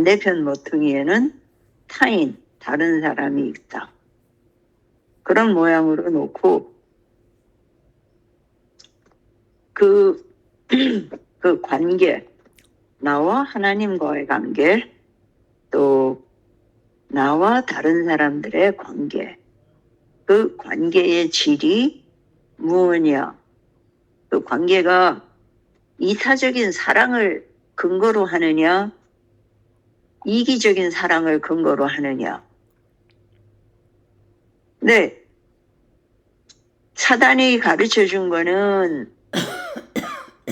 반대편 모퉁이에는 타인, 다른 사람이 있다. 그런 모양으로 놓고 그 관계, 나와 하나님과의 관계, 또 나와 다른 사람들의 관계, 그 관계의 질이 무엇이냐? 그 관계가 이타적인 사랑을 근거로 하느냐, 이기적인 사랑을 근거로 하느냐. 네, 사단이 가르쳐 준 거는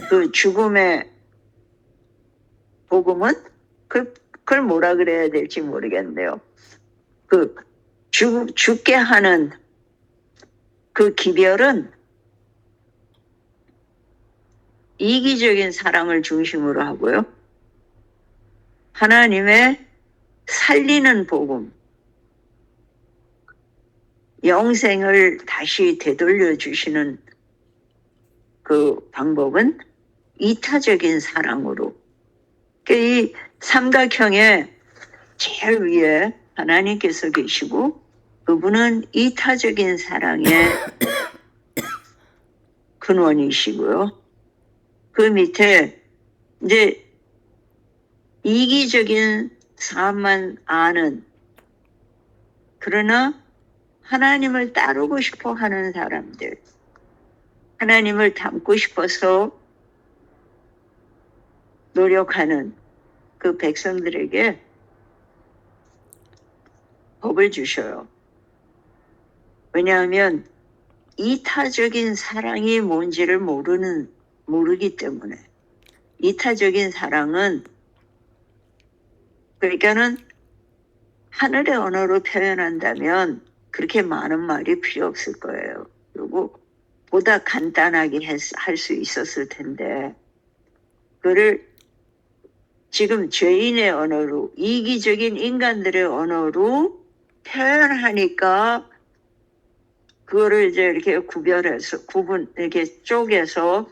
그 죽음의 복음은 그걸 뭐라 그래야 될지 모르겠네요. 그 죽게 하는 그 기별은 이기적인 사랑을 중심으로 하고요. 하나님의 살리는 복음, 영생을 다시 되돌려 주시는 그 방법은 이타적인 사랑으로. 이 삼각형의 제일 위에 하나님께서 계시고 그분은 이타적인 사랑의 근원이시고요. 그 밑에 이제 이기적인 삶만 아는, 그러나 하나님을 따르고 싶어 하는 사람들, 하나님을 닮고 싶어서 노력하는 그 백성들에게 법을 주셔요. 왜냐하면 이타적인 사랑이 뭔지를 모르기 때문에. 이타적인 사랑은, 그러니까는 하늘의 언어로 표현한다면 그렇게 많은 말이 필요 없을 거예요. 그리고 보다 간단하게 할 수 있었을 텐데, 그를 지금 죄인의 언어로, 이기적인 인간들의 언어로 표현하니까 그거를 이제 이렇게 이렇게 쪼개서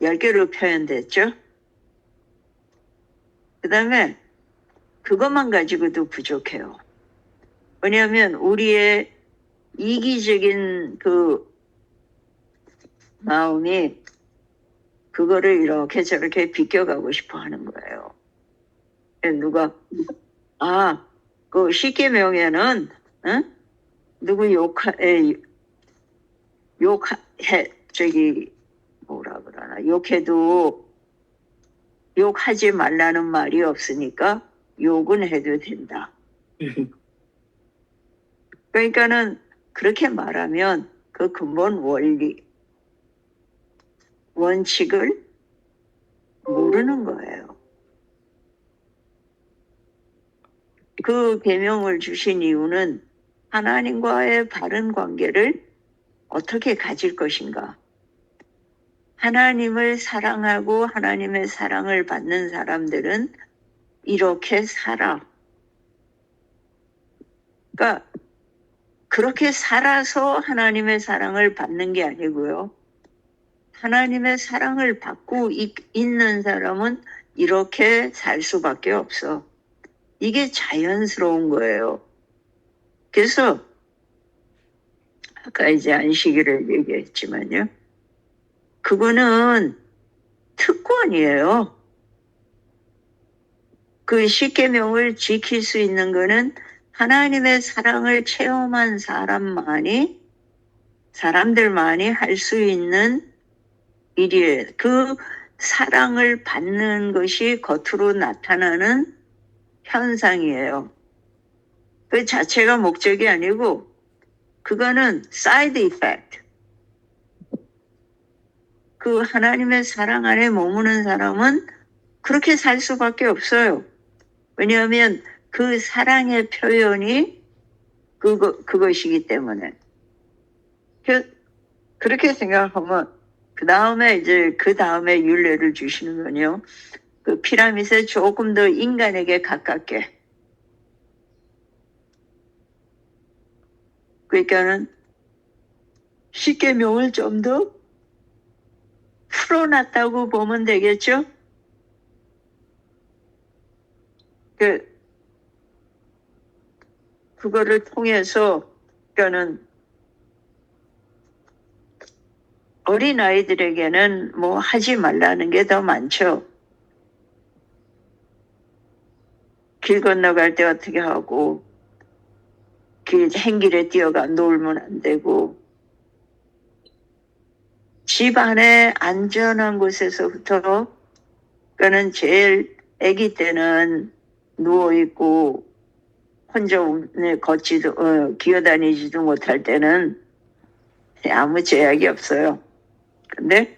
10개로 표현됐죠. 그 다음에 그것만 가지고도 부족해요. 왜냐하면 우리의 이기적인 그 마음이 그거를 이렇게 저렇게 비껴가고 싶어 하는 거예요. 누가, 그 십계명에는, 누구 뭐라 그러나, 욕하지 말라는 말이 없으니까 욕은 해도 된다. 그러니까는 그렇게 말하면 그 근본 원리, 원칙을 모르는 거예요. 그 계명을 주신 이유는 하나님과의 바른 관계를 어떻게 가질 것인가. 하나님을 사랑하고 하나님의 사랑을 받는 사람들은 이렇게 살아. 그러니까 그렇게 살아서 하나님의 사랑을 받는 게 아니고요. 하나님의 사랑을 받고 있는 사람은 이렇게 살 수밖에 없어. 이게 자연스러운 거예요. 그래서 아까 이제 안식일을 얘기했지만요. 그거는 특권이에요. 그 십계명을 지킬 수 있는 거는 하나님의 사랑을 체험한 사람들만이 할 수 있는 일이에요. 그 사랑을 받는 것이 겉으로 나타나는 현상이에요. 그 자체가 목적이 아니고 그거는 사이드 이펙트. 그 하나님의 사랑 안에 머무는 사람은 그렇게 살 수밖에 없어요. 왜냐하면 그 사랑의 표현이 그것이기 때문에. 그렇게 생각하면 그 다음에 율례를 주시는 건요. 그 피라밋에 조금 더 인간에게 가깝게. 그러니까는 십계명을 좀 더 풀어놨다고 보면 되겠죠? 그거를 통해서 그러니까는 어린 아이들에게는 뭐 하지 말라는 게 더 많죠. 길 건너갈 때 어떻게 하고, 행길에 뛰어가 놀면 안 되고, 집 안에 안전한 곳에서부터, 그러니까는 제일 아기 때는 누워있고, 혼자 기어다니지도 못할 때는 아무 제약이 없어요. 근데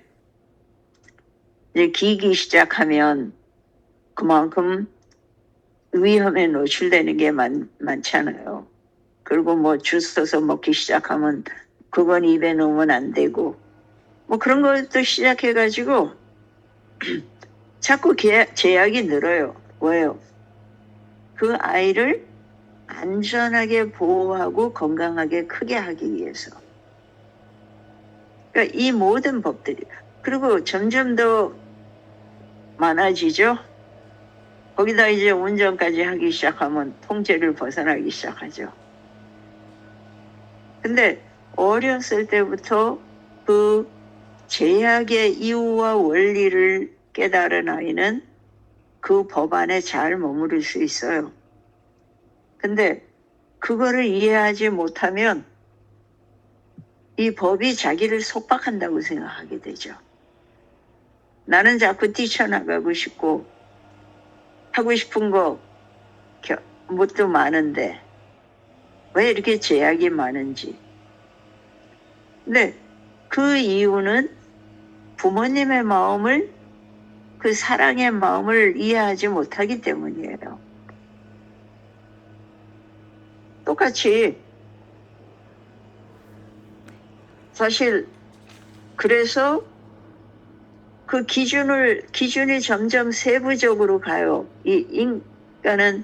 이제 기기 시작하면 그만큼 위험에 노출되는 게 많잖아요. 그리고 뭐 주워서 먹기 시작하면 그건 입에 넣으면 안 되고 뭐 그런 것도 시작해가지고 자꾸 제약이 늘어요. 왜요? 그 아이를 안전하게 보호하고 건강하게 크게 하기 위해서. 그러니까 이 모든 법들이 그리고 점점 더 많아지죠. 거기다 이제 운전까지 하기 시작하면 통제를 벗어나기 시작하죠. 근데 어렸을 때부터 그 제약의 이유와 원리를 깨달은 아이는 그 법 안에 잘 머무를 수 있어요. 근데 그거를 이해하지 못하면 이 법이 자기를 속박한다고 생각하게 되죠. 나는 자꾸 뛰쳐나가고 싶고 하고 싶은 거 뭣도 많은데 왜 이렇게 제약이 많은지. 근데 그 이유는 부모님의 마음을 그 사랑의 마음을 이해하지 못하기 때문이에요. 똑같이 사실 그래서 그 기준이 점점 세부적으로 가요. 이 인간은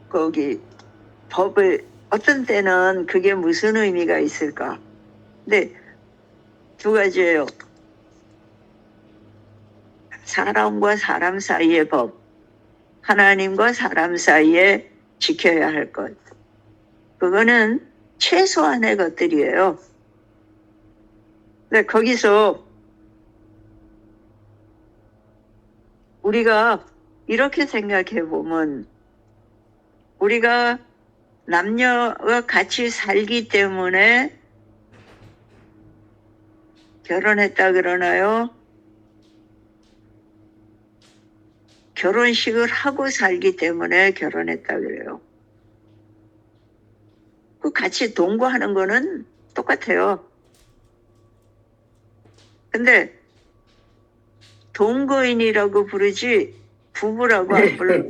거기 법을 어떤 때는 그게 무슨 의미가 있을까? 근데 두 가지예요. 사람과 사람 사이의 법, 하나님과 사람 사이에 지켜야 할 것. 그거는 최소한의 것들이에요. 근데 거기서 우리가 이렇게 생각해 보면 우리가 남녀가 같이 살기 때문에 결혼했다 그러나요? 결혼식을 하고 살기 때문에 결혼했다 그래요. 그 같이 동거하는 거는 똑같아요. 근데 동거인이라고 부르지 부부라고 안 불러.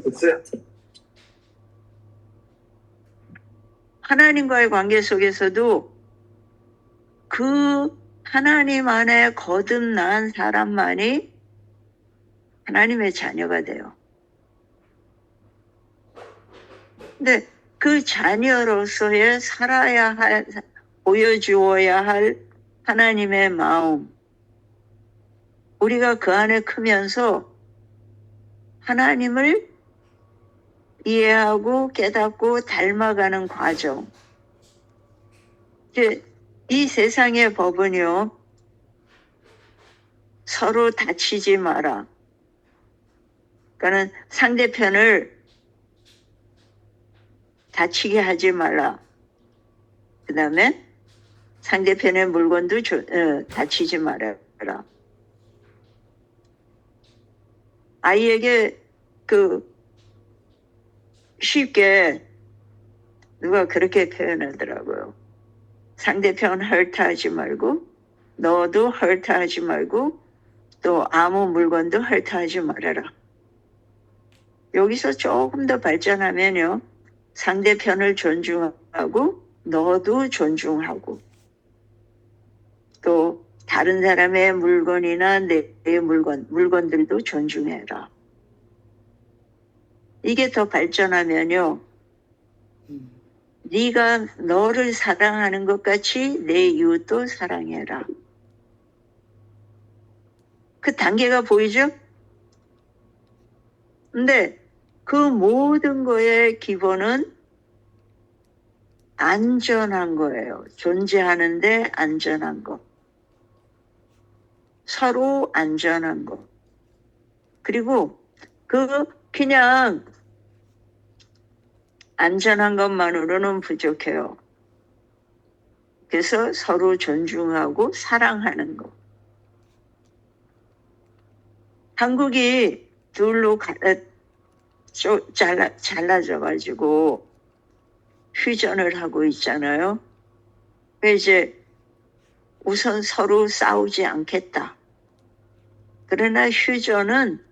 하나님과의 관계 속에서도 그 하나님 안에 거듭난 사람만이 하나님의 자녀가 돼요. 근데 그 자녀로서의 살아야 할, 보여주어야 할 하나님의 마음, 우리가 그 안에 크면서 하나님을 이해하고 깨닫고 닮아가는 과정. 이 세상의 법은요, 서로 다치지 마라. 그러니까 상대편을 다치게 하지 말라. 그 다음에 상대편의 물건도 다치지 말아라. 아이에게 쉽게 누가 그렇게 표현하더라고요. 상대편 헐트하지 말고 너도 헐트하지 말고 또 아무 물건도 헐트하지 말아라. 여기서 조금 더 발전하면요. 상대편을 존중하고 너도 존중하고 또 다른 사람의 물건이나 내 물건들도 존중해라. 이게 더 발전하면요. 네가 너를 사랑하는 것 같이 내 이웃도 사랑해라. 그 단계가 보이죠? 근데 그 모든 거의 기본은 안전한 거예요. 존재하는데 안전한 거. 서로 안전한 거. 그리고 그냥 안전한 것만으로는 부족해요. 그래서 서로 존중하고 사랑하는 거. 한국이 둘로 잘라져가지고 휴전을 하고 있잖아요. 이제 우선 서로 싸우지 않겠다. 그러나 휴전은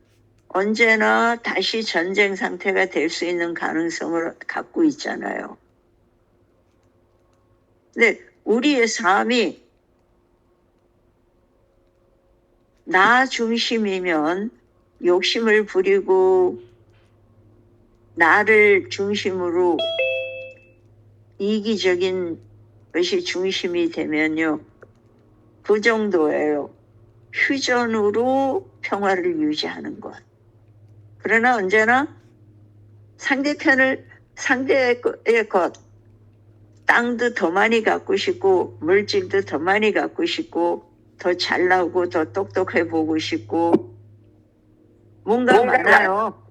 언제나 다시 전쟁 상태가 될 수 있는 가능성을 갖고 있잖아요. 근데 우리의 삶이 나 중심이면 욕심을 부리고 나를 중심으로 이기적인 것이 중심이 되면요. 그 정도예요. 휴전으로 평화를 유지하는 것. 그러나 언제나 상대의 것, 땅도 더 많이 갖고 싶고 물질도 더 많이 갖고 싶고 더 잘나고 더 똑똑해 보고 싶고 뭔가 많아요.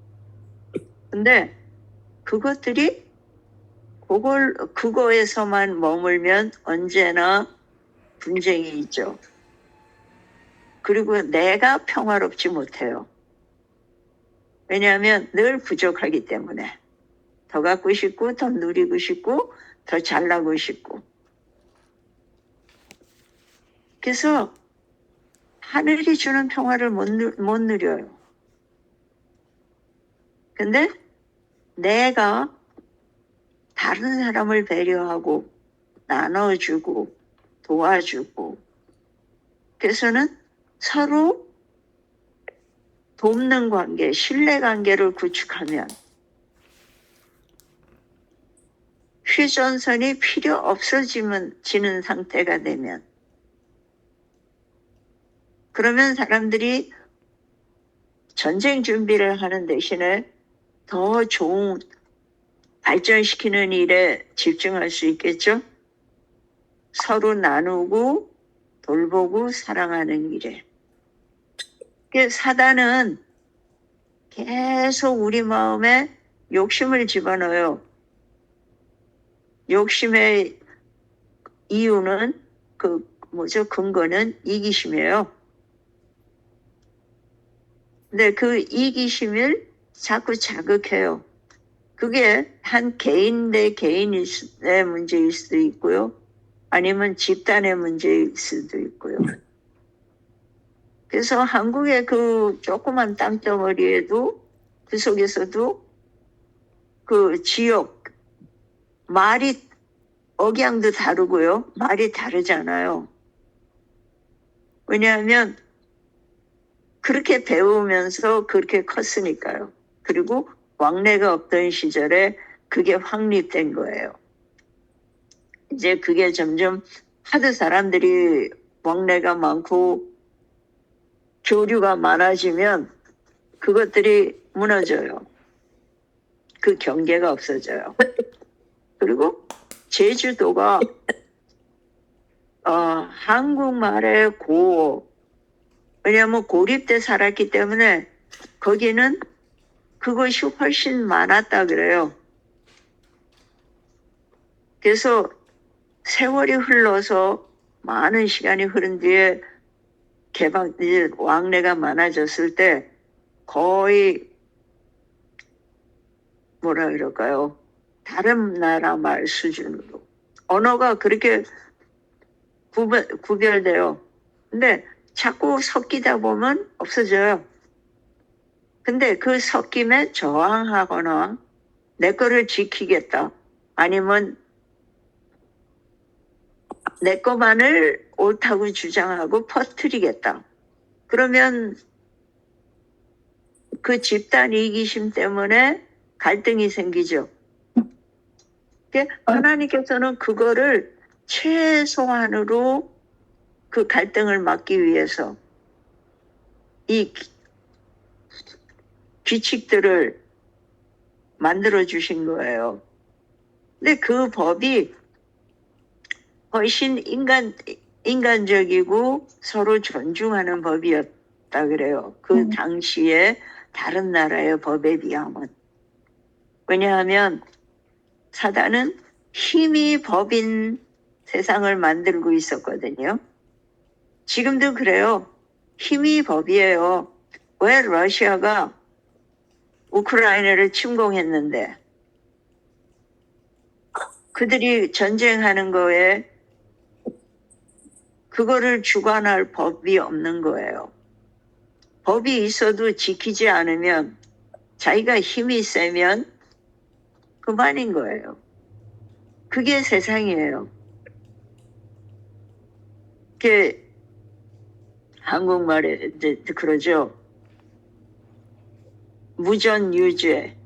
근데 그것들이 그거에서만 머물면 언제나 분쟁이 있죠. 그리고 내가 평화롭지 못해요. 왜냐하면 늘 부족하기 때문에 더 갖고 싶고 더 누리고 싶고 더 잘나고 싶고. 그래서 하늘이 주는 평화를 못 누려요. 근데 내가 다른 사람을 배려하고 나눠주고 도와주고 그래서는 서로 돕는 관계, 신뢰관계를 구축하면 휴전선이 필요 없어지는 상태가 되면 그러면 사람들이 전쟁 준비를 하는 대신에 더 좋은 발전시키는 일에 집중할 수 있겠죠? 서로 나누고 돌보고 사랑하는 일에. 사단은 계속 우리 마음에 욕심을 집어넣어요. 욕심의 이유는 근거는 이기심이에요. 근데 그 이기심을 자꾸 자극해요. 그게 한 개인 대 개인의 문제일 수도 있고요. 아니면 집단의 문제일 수도 있고요. 그래서 한국의 그 조그만 땅덩어리에도 그 속에서도 그 지역 말이 억양도 다르고요. 말이 다르잖아요. 왜냐하면 그렇게 배우면서 그렇게 컸으니까요. 그리고 왕래가 없던 시절에 그게 확립된 거예요. 이제 그게 점점 하도 사람들이 왕래가 많고 교류가 많아지면 그것들이 무너져요. 그 경계가 없어져요. 그리고 제주도가 한국말의 왜냐하면 고립돼 살았기 때문에 거기는 그것이 훨씬 많았다 그래요. 그래서 세월이 흘러서 많은 시간이 흐른 뒤에 왕래가 많아졌을 때 거의 뭐라 그럴까요? 다른 나라 말 수준으로 언어가 그렇게 구별돼요. 근데 자꾸 섞이다 보면 없어져요. 근데 그 섞임에 저항하거나 내 거를 지키겠다. 아니면 내 것만을 옳다고 주장하고 퍼뜨리겠다. 그러면 그 집단 이기심 때문에 갈등이 생기죠. 하나님께서는 그거를 최소한으로 그 갈등을 막기 위해서 이 규칙들을 만들어 주신 거예요. 근데 그 법이 훨씬 인간적이고 서로 존중하는 법이었다 그래요. 그 당시에 다른 나라의 법에 비하면. 왜냐하면 사단은 힘이 법인 세상을 만들고 있었거든요. 지금도 그래요. 힘이 법이에요. 왜 러시아가 우크라이나를 침공했는데 그들이 전쟁하는 거에 그거를 주관할 법이 없는 거예요. 법이 있어도 지키지 않으면 자기가 힘이 세면 그만인 거예요. 그게 세상이에요. 그게 한국말에 그러죠. 무전유죄,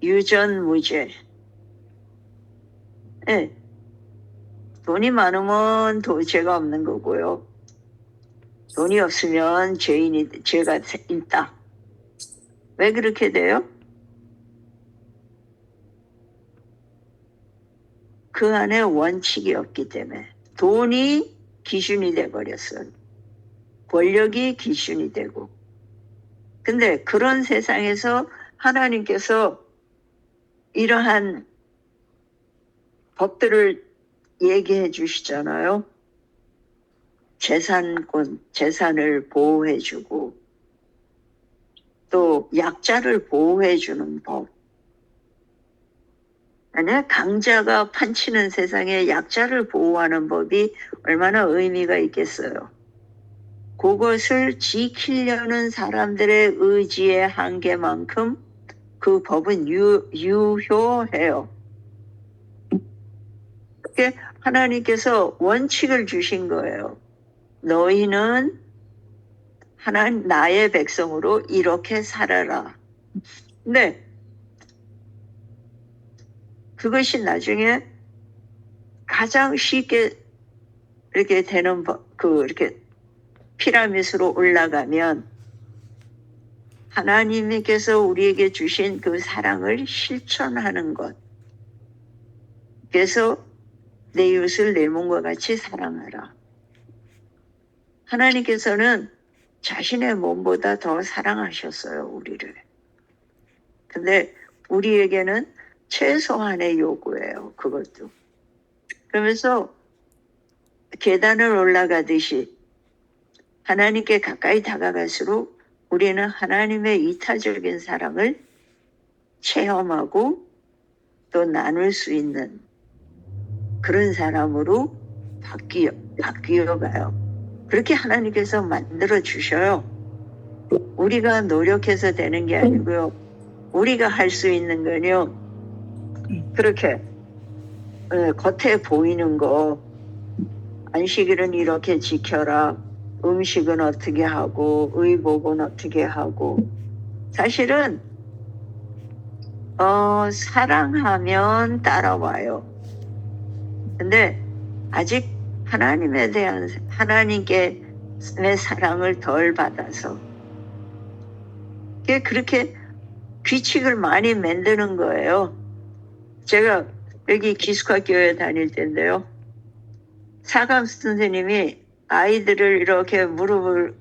유전무죄. 네. 돈이 많으면 죄가 없는 거고요. 돈이 없으면 죄가 있다. 왜 그렇게 돼요? 그 안에 원칙이 없기 때문에. 돈이 기준이 돼버렸어요. 권력이 기준이 되고. 근데 그런 세상에서 하나님께서 이러한 법들을 얘기해 주시잖아요. 재산을 보호해 주고 또 약자를 보호해 주는 법. 아니, 강자가 판치는 세상에 약자를 보호하는 법이 얼마나 의미가 있겠어요. 그것을 지키려는 사람들의 의지의 한계만큼 그 법은 유효해요. 그게 하나님께서 원칙을 주신 거예요. 너희는 나의 백성으로 이렇게 살아라. 근데 그것이 나중에 가장 쉽게 이렇게 되는 이렇게 피라미드로 올라가면 하나님께서 우리에게 주신 그 사랑을 실천하는 것. 그래서 내 이웃을 내 몸과 같이 사랑하라. 하나님께서는 자신의 몸보다 더 사랑하셨어요, 우리를. 근데 우리에게는 최소한의 요구예요, 그것도. 그러면서 계단을 올라가듯이 하나님께 가까이 다가갈수록 우리는 하나님의 이타적인 사랑을 체험하고 또 나눌 수 있는 그런 사람으로 바뀌어 가요. 그렇게 하나님께서 만들어 주셔요. 우리가 노력해서 되는 게 아니고요. 우리가 할 수 있는 건요. 그렇게 겉에 보이는 거, 안식일은 이렇게 지켜라. 음식은 어떻게 하고 의복은 어떻게 하고. 사실은 사랑하면 따라와요. 근데 아직 하나님께 내 사랑을 덜 받아서 그렇게 규칙을 많이 만드는 거예요. 제가 여기 기숙학교에 다닐 때인데요. 사감 선생님이 아이들을 이렇게 무릎을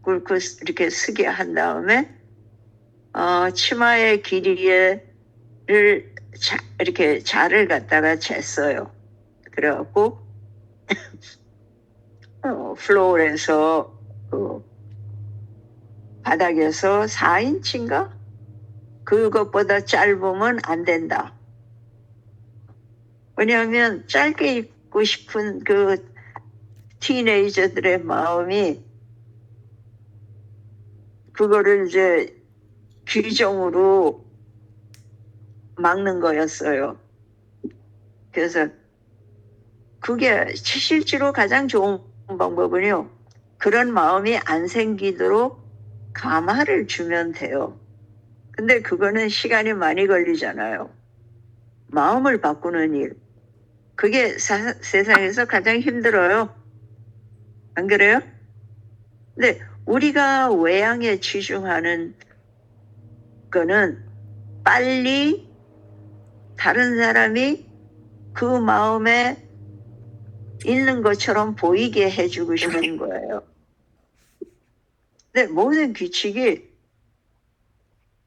꿇고 이렇게 쓰게 한 다음에 치마의 길이를 이렇게 자를 갖다가 쟀어요. 그래갖고 플로어에서 바닥에서 4인치인가? 그것보다 짧으면 안 된다. 왜냐하면 짧게 입고 싶은 그 티네이저들의 마음이 그거를 이제 규정으로 막는 거였어요. 그래서 그게 실제로 가장 좋은 방법은요. 그런 마음이 안 생기도록 감화를 주면 돼요. 근데 그거는 시간이 많이 걸리잖아요. 마음을 바꾸는 일. 그게 세상에서 가장 힘들어요. 안 그래요? 근데 우리가 외양에 치중하는 거는 빨리 다른 사람이 그 마음에 있는 것처럼 보이게 해주고 싶은 거예요. 근데 모든 규칙이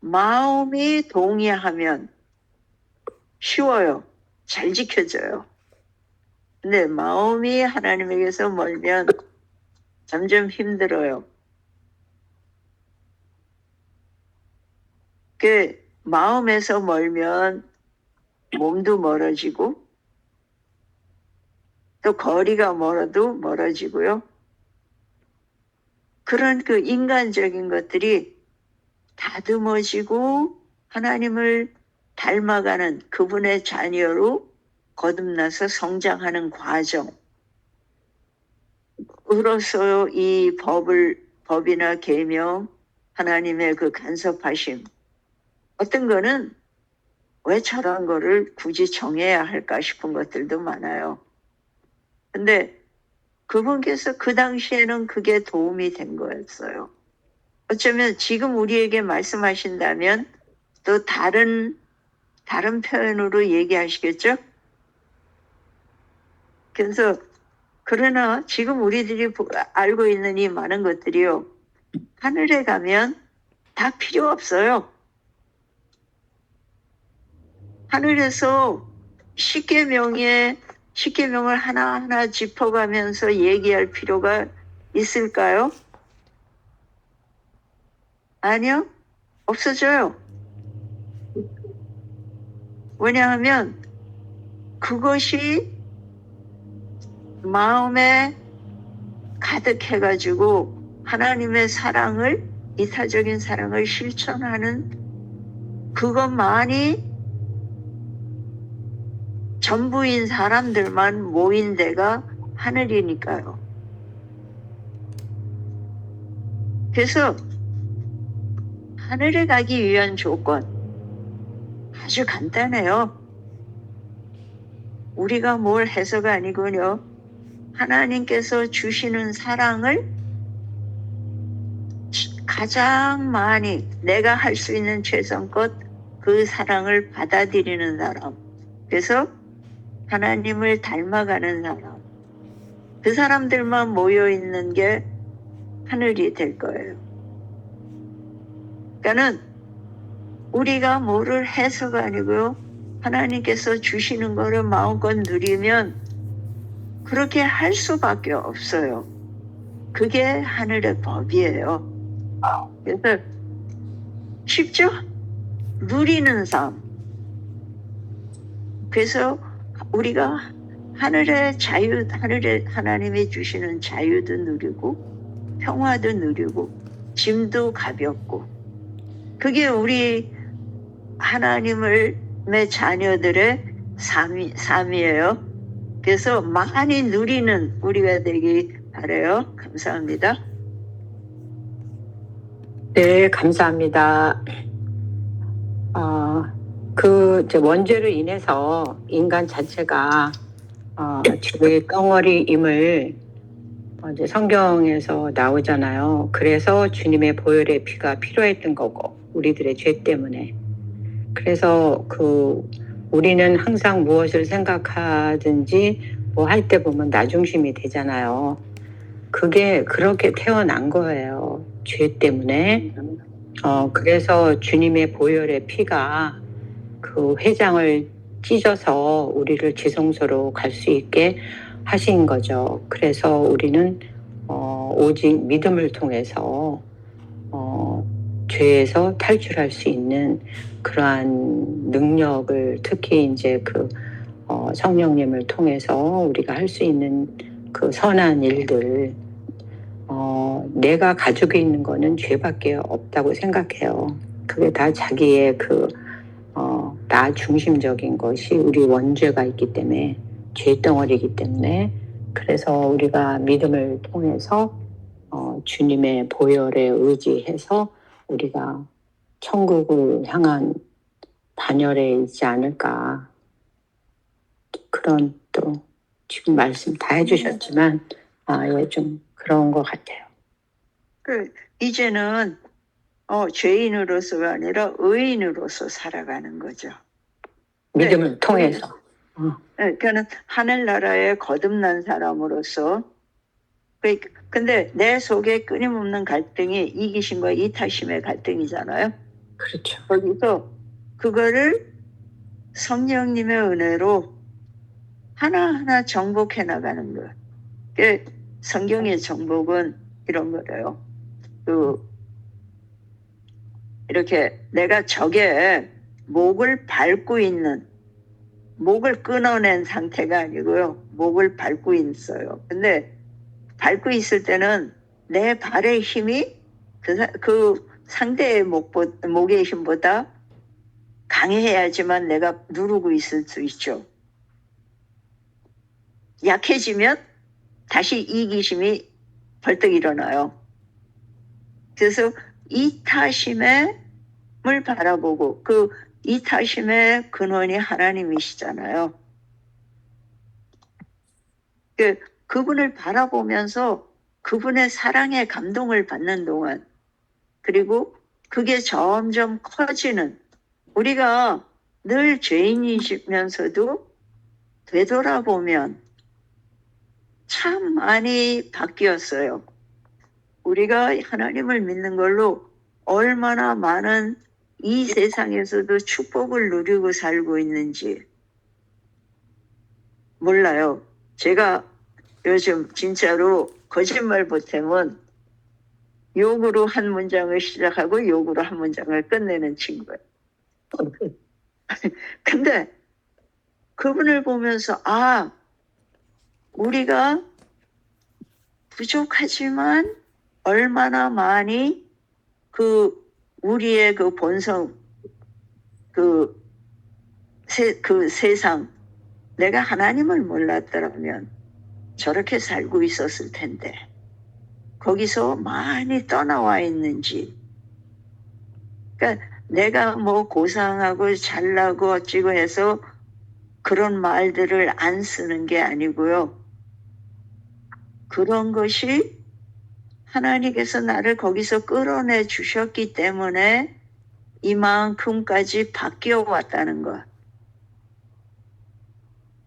마음이 동의하면 쉬워요. 잘 지켜져요. 근데 마음이 하나님에게서 멀면 점점 힘들어요. 그 마음에서 멀면 몸도 멀어지고 또 거리가 멀어도 멀어지고요. 그런 그 인간적인 것들이 다듬어지고 하나님을 닮아가는 그분의 자녀로 거듭나서 성장하는 과정으로서 이 법이나 계명, 하나님의 그 간섭하심, 어떤 거는 왜 저런 거를 굳이 정해야 할까 싶은 것들도 많아요. 근데 그분께서 그 당시에는 그게 도움이 된 거였어요. 어쩌면 지금 우리에게 말씀하신다면 또 다른 표현으로 얘기하시겠죠? 그래서 그러나 지금 우리들이 알고 있는 이 많은 것들이요. 하늘에 가면 다 필요 없어요. 하늘에서 십계명을 하나하나 짚어가면서 얘기할 필요가 있을까요? 아니요. 없어져요. 왜냐하면 그것이 마음에 가득해가지고 하나님의 사랑을, 이타적인 사랑을 실천하는 그것만이 전부인 사람들만 모인 데가 하늘이니까요. 그래서 하늘에 가기 위한 조건 아주 간단해요. 우리가 뭘 해서가 아니군요. 하나님께서 주시는 사랑을 가장 많이 내가 할 수 있는 최선껏 그 사랑을 받아들이는 사람. 그래서 하나님을 닮아가는 사람. 그 사람들만 모여있는 게 하늘이 될 거예요. 그러니까는 우리가 뭐를 해서가 아니고요. 하나님께서 주시는 거를 마음껏 누리면 그렇게 할 수밖에 없어요. 그게 하늘의 법이에요. 그래서 쉽죠? 누리는 삶. 그래서 우리가 하늘의 하나님이 주시는 자유도 누리고 평화도 누리고 짐도 가볍고 그게 우리 하나님의 자녀들의 삶이에요. 그래서 많이 누리는 우리가 되기 바라요. 감사합니다. 네, 감사합니다. 이제 원죄로 인해서 인간 자체가 죄의 덩어리임을 이제 성경에서 나오잖아요. 그래서 주님의 보혈의 피가 필요했던 거고, 우리들의 죄 때문에. 그래서 우리는 항상 무엇을 생각하든지 뭐 할 때 보면 나 중심이 되잖아요. 그게 그렇게 태어난 거예요. 죄 때문에. 그래서 주님의 보혈의 피가 그 회장을 찢어서 우리를 지성소로 갈 수 있게 하신 거죠. 그래서 우리는 오직 믿음을 통해서 죄에서 탈출할 수 있는 그러한 능력을 특히 이제 성령님을 통해서 우리가 할 수 있는 그 선한 일들 내가 가지고 있는 거는 죄밖에 없다고 생각해요. 그게 다 자기의 나 중심적인 것이 우리 원죄가 있기 때문에 죄덩어리이기 때문에 그래서 우리가 믿음을 통해서 주님의 보혈에 의지해서 우리가 천국을 향한 반열에 있지 않을까 그런 또 지금 말씀 다 해주셨지만 좀 그런 것 같아요. 이제는 죄인으로서가 아니라 의인으로서 살아가는 거죠. 믿음을 통해서. 그러니까는 하늘나라에 거듭난 사람으로서. 근데 내 속에 끊임없는 갈등이 이기심과 이타심의 갈등이잖아요. 그렇죠. 거기서 그거를 성령님의 은혜로 하나하나 정복해 나가는 거예요. 성경의 정복은 이런 거래요. 이렇게 내가 적의 목을 밟고 있는, 목을 끊어낸 상태가 아니고요. 목을 밟고 있어요. 근데 밟고 있을 때는 내 발의 힘이 그 상대의 목의 힘보다 강해야지만 내가 누르고 있을 수 있죠. 약해지면 다시 이기심이 벌떡 일어나요. 그래서 이타심을 바라보고 그 이타심의 근원이 하나님이시잖아요. 그분을 바라보면서 그분의 사랑에 감동을 받는 동안, 그리고 그게 점점 커지는, 우리가 늘 죄인이시면서도 되돌아보면 참 많이 바뀌었어요. 우리가 하나님을 믿는 걸로 얼마나 많은 이 세상에서도 축복을 누리고 살고 있는지 몰라요. 제가 요즘 진짜로 거짓말 보탬은 욕으로 한 문장을 시작하고 욕으로 한 문장을 끝내는 친구예요. 근데 그분을 보면서 우리가 부족하지만 얼마나 많이 우리의 그 본성, 그 세상, 내가 하나님을 몰랐더라면 저렇게 살고 있었을 텐데 거기서 많이 떠나와 있는지. 그러니까 내가 뭐 고상하고 잘나고 어찌고 해서 그런 말들을 안 쓰는 게 아니고요. 그런 것이 하나님께서 나를 거기서 끌어내 주셨기 때문에 이만큼까지 바뀌어 왔다는 것.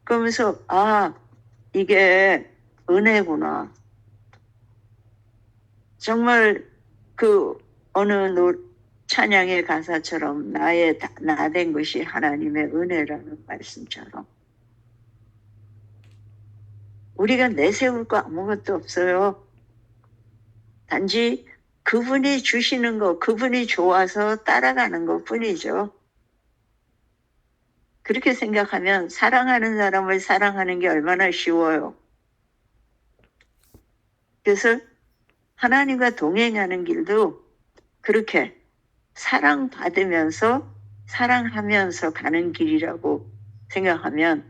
그러면서 이게 은혜구나. 정말 그 어느 찬양의 가사처럼 나 된 것이 하나님의 은혜라는 말씀처럼 우리가 내세울 거 아무것도 없어요. 단지 그분이 주시는 거, 그분이 좋아서 따라가는 것 뿐이죠. 그렇게 생각하면 사랑하는 사람을 사랑하는 게 얼마나 쉬워요. 그래서 하나님과 동행하는 길도 그렇게 사랑받으면서 사랑하면서 가는 길이라고 생각하면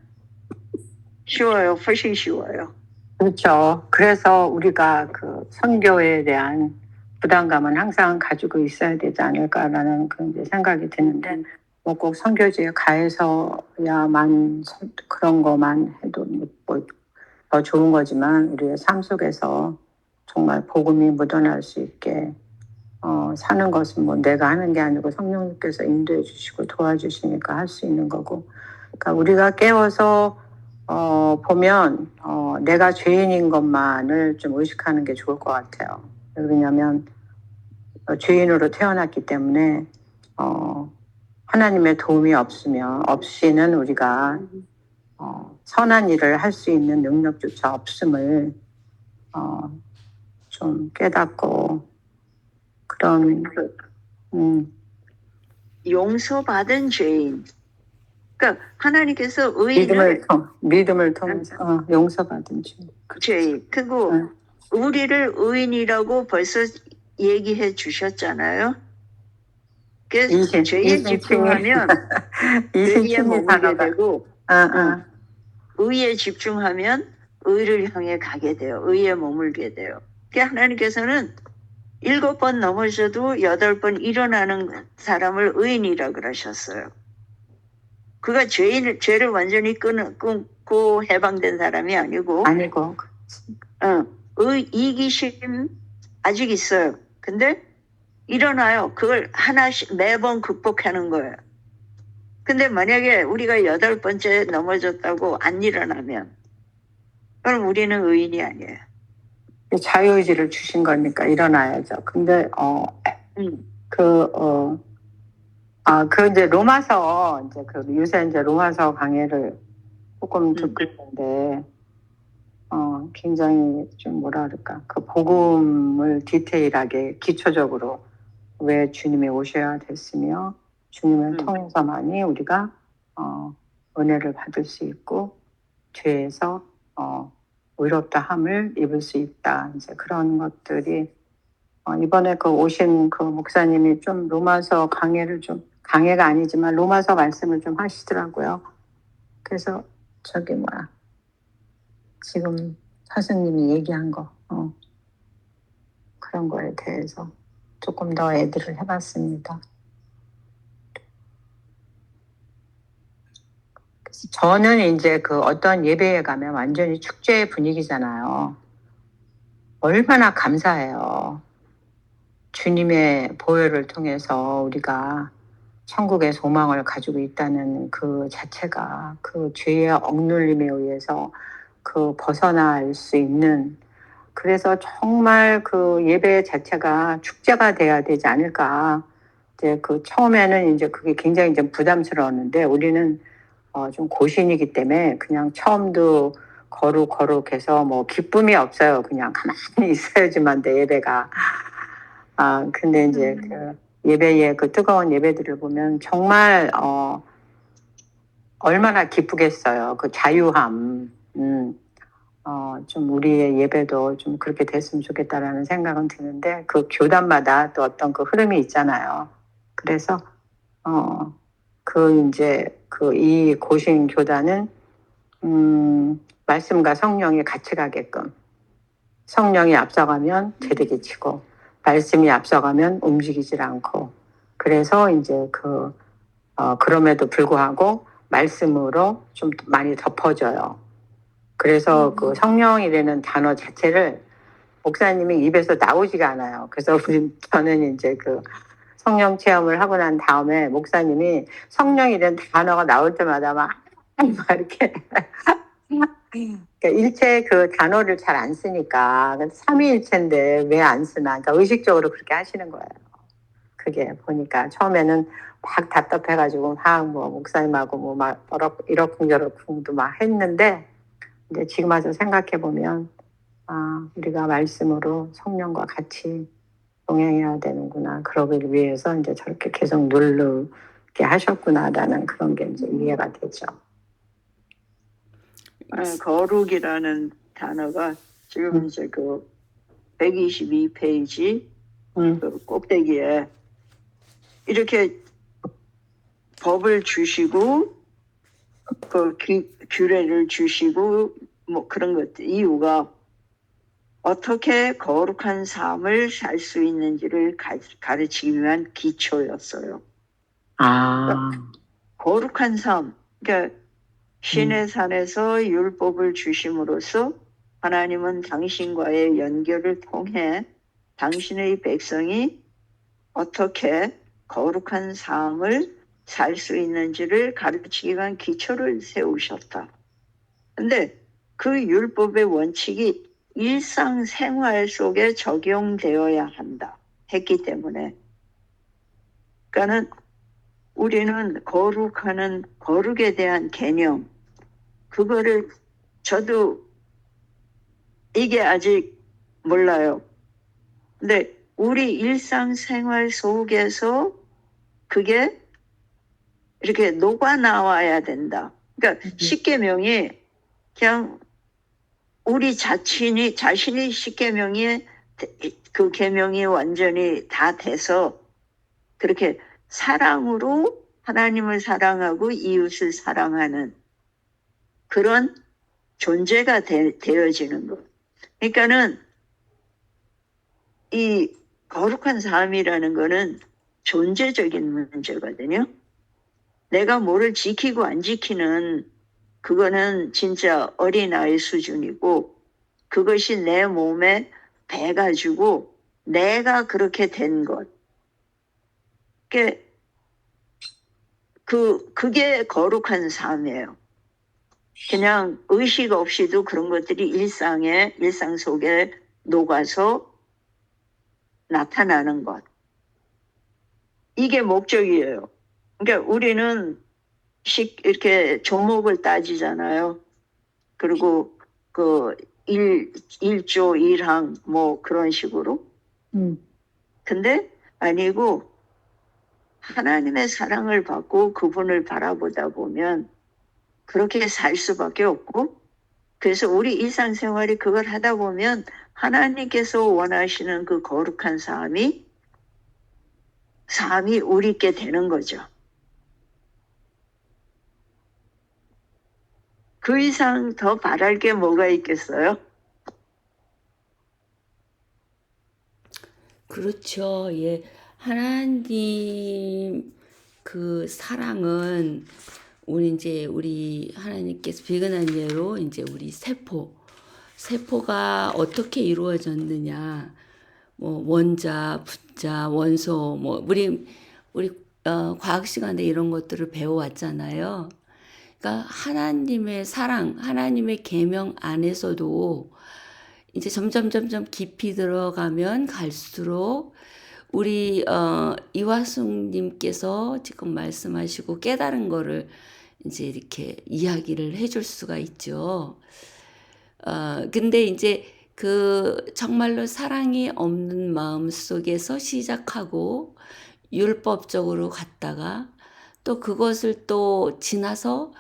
쉬워요. 훨씬 쉬워요. 그렇죠. 그래서 우리가 그 선교에 대한 부담감은 항상 가지고 있어야 되지 않을까라는 그런 이제 생각이 드는데, 뭐 꼭 선교지에 가해서야만 그런 것만 해도 뭐 더 좋은 거지만 우리의 삶 속에서 정말 복음이 묻어날 수 있게 사는 것은 뭐 내가 하는 게 아니고 성령님께서 인도해 주시고 도와주시니까 할 수 있는 거고, 그러니까 우리가 깨워서 보면 내가 죄인인 것만을 좀 의식하는 게 좋을 것 같아요. 왜냐하면 죄인으로 태어났기 때문에 하나님의 도움이 없이는 우리가 선한 일을 할 수 있는 능력조차 없음을 좀 깨닫고 그런 용서받은 죄인. 그러니까 하나님께서 믿음을 통해서 용서받은 죄인. 그리고 우리를 의인이라고 벌써 얘기해 주셨잖아요. 그래서 죄에 집중하면 죄에 머물게 되고 의에 집중하면 의를 향해 가게 돼요. 의에 머물게 돼요. 그러니까 하나님께서는 7번 넘어져도 8번 일어나는 사람을 의인이라 그러셨어요. 그가 죄를 완전히 끊고 해방된 사람이 아니고 이기심 아직 있어요. 근데 일어나요. 그걸 하나씩 매번 극복하는 거예요. 근데 만약에 우리가 8번째 넘어졌다고 안 일어나면 그럼 우리는 의인이 아니에요. 자유의지를 주신 거니까 일어나야죠. 근데 음. 그 이제 로마서 이제 그 요새 이제 로마서 강의를 조금 듣고 있는데 굉장히 좀 뭐라 그럴까 그 복음을 디테일하게 기초적으로 왜 주님이 오셔야 됐으며 주님을 통해서만이 우리가 은혜를 받을 수 있고 죄에서 의롭다함을 입을 수 있다. 이제 그런 것들이 이번에 그 오신 그 목사님이 좀 로마서 강해가 아니지만 로마서 말씀을 좀 하시더라고요. 그래서 지금 사수님이 얘기한 거 그런 거에 대해서 조금 더 애들을 해봤습니다. 그래서 저는 이제 그 어떤 예배에 가면 완전히 축제 분위기잖아요. 얼마나 감사해요. 주님의 보혈을 통해서 우리가 천국의 소망을 가지고 있다는 그 자체가 그 죄의 억눌림에 의해서 그 벗어날 수 있는 그래서 정말 그 예배 자체가 축제가 돼야 되지 않을까. 이제 그 처음에는 이제 그게 굉장히 좀 부담스러웠는데 우리는 좀 고신이기 때문에 그냥 처음도 거룩해서 뭐 기쁨이 없어요. 그냥 가만히 있어야지만 돼 예배가. 근데 이제 그 예배의 그 뜨거운 예배들을 보면 정말 얼마나 기쁘겠어요. 그 자유함. 좀 우리의 예배도 좀 그렇게 됐으면 좋겠다라는 생각은 드는데 그 교단마다 또 어떤 그 흐름이 있잖아요. 그래서 이 고신 교단은 말씀과 성령이 같이 가게끔 성령이 앞서가면 제득이 치고 말씀이 앞서가면 움직이질 않고 그래서 이제 그럼에도 불구하고 말씀으로 좀 많이 덮어져요. 그래서 그 성령이라는 단어 자체를 목사님이 입에서 나오지가 않아요. 그래서 저는 이제 그 성령 체험을 하고 난 다음에 목사님이 성령이라는 단어가 나올 때마다 막 이렇게 그러니까 일체 그 단어를 잘 안 쓰니까 삼위일체인데 왜 안 쓰나 그러니까 의식적으로 그렇게 하시는 거예요. 그게 보니까 처음에는 막 답답해가지고 막 뭐 목사님하고 뭐 막 이러쿵저러쿵도 막 했는데 이제 지금 와서 생각해 보면 우리가 말씀으로 성령과 같이 동행해야 되는구나. 그러기 위해서 이제 저렇게 계속 누르게 하셨구나라는 그런 게 이제 이해가 되죠. 거룩이라는 단어가 지금 이제 그 122페이지 그 꼭대기에 이렇게 법을 주시고 그 규례를 주시고 뭐 그런 것들 이유가 어떻게 거룩한 삶을 살 수 있는지를 가르치기 위한 기초였어요. 그러니까 거룩한 삶, 그러니까 신의 산에서 율법을 주심으로써 하나님은 당신과의 연결을 통해 당신의 백성이 어떻게 거룩한 삶을 살 수 있는지를 가르치기 위한 기초를 세우셨다. 근데 그 율법의 원칙이 일상생활 속에 적용되어야 한다 했기 때문에 그러니까는 우리는 거룩에 대한 개념 그거를 저도 이게 아직 몰라요. 근데 우리 일상생활 속에서 그게 이렇게 녹아나와야 된다. 그러니까 십계명이 그냥 우리 자신이 십계명이 그 계명이 완전히 다 돼서 그렇게 사랑으로 하나님을 사랑하고 이웃을 사랑하는 그런 존재가 되어지는 것. 그러니까는 이 거룩한 삶이라는 거는 존재적인 문제거든요. 내가 뭐를 지키고 안 지키는 그거는 진짜 어린아이 수준이고 그것이 내 몸에 배가지고 내가 그렇게 된 것. 그게 거룩한 삶이에요. 그냥 의식 없이도 그런 것들이 일상 속에 녹아서 나타나는 것. 이게 목적이에요. 그러니까 우리는 이렇게 종목을 따지잖아요. 그리고 그 1조 1항 뭐 그런 식으로. 근데 아니고 하나님의 사랑을 받고 그분을 바라보다 보면 그렇게 살 수밖에 없고, 그래서 우리 일상생활이 그걸 하다 보면 하나님께서 원하시는 그 거룩한 삶이 우리께 되는 거죠. 그 이상 더 바랄 게 뭐가 있겠어요? 그렇죠. 예. 하나님 그 사랑은 우리 하나님께서 비근한 예로 이제 우리 세포가 어떻게 이루어졌느냐, 뭐 원자, 분자, 원소, 뭐 우리 과학 시간에 이런 것들을 배워왔잖아요. 그러니까 하나님의 사랑, 하나님의 계명 안에서도 이제 점점 깊이 들어가면 갈수록 우리 이화숙님께서 지금 말씀하시고 깨달은 거를 이제 이렇게 이야기를 해줄 수가 있죠. 근데 이제 그 정말로 사랑이 없는 마음 속에서 시작하고 율법적으로 갔다가 또 그것을 또 지나서